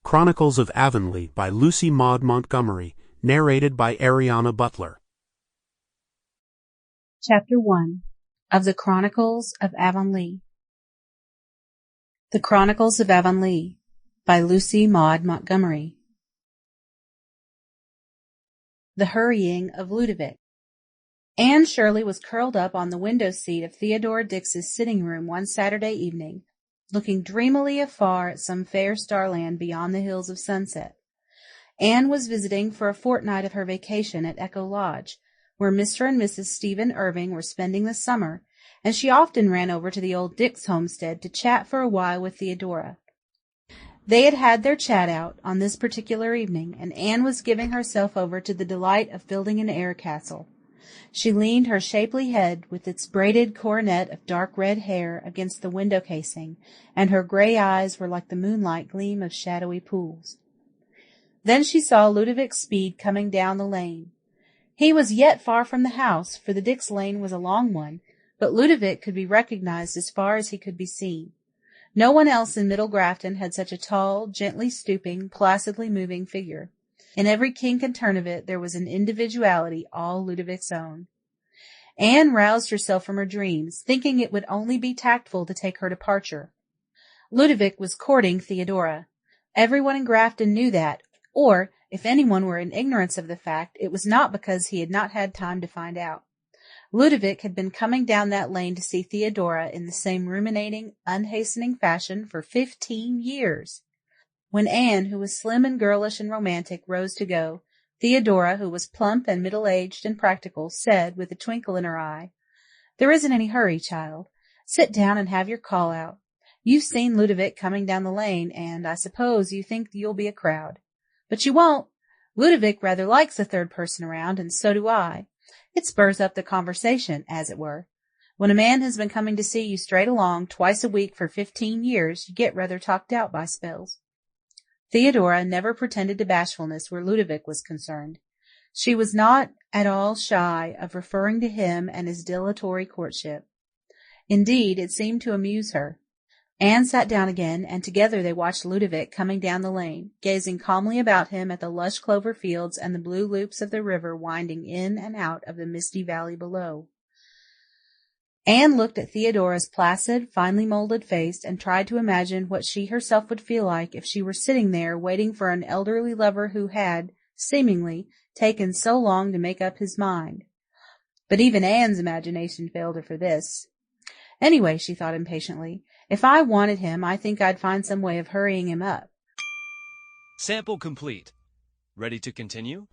Chronicles of Avonlea by Lucy Maud Montgomery, narrated by Arianna Butler. Chapter 1 of the Chronicles of Avonlea. The Chronicles of Avonlea by Lucy Maud Montgomery. The Hurrying of Ludovic. Anne Shirley was curled up on the window seat of Theodora Dix's sitting room one Saturday evening, looking dreamily afar at some fair starland beyond the hills of Sunset. Anne was visiting for a fortnight of her vacation at Echo Lodge, where Mr. and Mrs. Stephen Irving were spending the summer, and she often ran over to the old Dix homestead to chat for a while with Theodora. They had had their chat out on this particular evening, and Anne was giving herself over to the delight of building an air castle. She leaned her shapely head, with its braided coronet of dark red hair, against the window casing, and her grey eyes were like the moonlight gleam of shadowy pools. Then she saw Ludovic Speed coming down the lane. He was yet far from the house, for the Dix lane was a long one, but Ludovic could be recognized as far as he could be seen. No one else in Middle Grafton had such a tall, gently stooping, placidly moving figure. In every kink and turn of it there was an individuality all Ludovic's own. Anne roused herself from her dreams, thinking it would only be tactful to take her departure. Ludovic was courting Theodora. Everyone in Grafton knew that, or, if anyone were in ignorance of the fact, it was not because he had not had time to find out. Ludovic had been coming down that lane to see Theodora in the same ruminating, unhastening fashion for 15 years. When Anne, who was slim and girlish and romantic, rose to go, Theodora, who was plump and middle-aged and practical, said, with a twinkle in her eye, "There isn't any hurry, child. Sit down and have your call out. You've seen Ludovic coming down the lane, and I suppose you think you'll be a crowd. But you won't. Ludovic rather likes a third person around, and so do I. It spurs up the conversation, as it were. When a man has been coming to see you straight along twice a week for 15 years, you get rather talked out by spells." Theodora never pretended to bashfulness where Ludovic was concerned. She was not at all shy of referring to him and his dilatory courtship. Indeed, it seemed to amuse her. Anne sat down again, and together they watched Ludovic coming down the lane, gazing calmly about him at the lush clover fields and the blue loops of the river winding in and out of the misty valley below. Anne looked at Theodora's placid, finely molded face and tried to imagine what she herself would feel like if she were sitting there waiting for an elderly lover who had, seemingly, taken so long to make up his mind. But even Anne's imagination failed her for this. Anyway, she thought impatiently, if I wanted him, I think I'd find some way of hurrying him up. Sample complete. Ready to continue?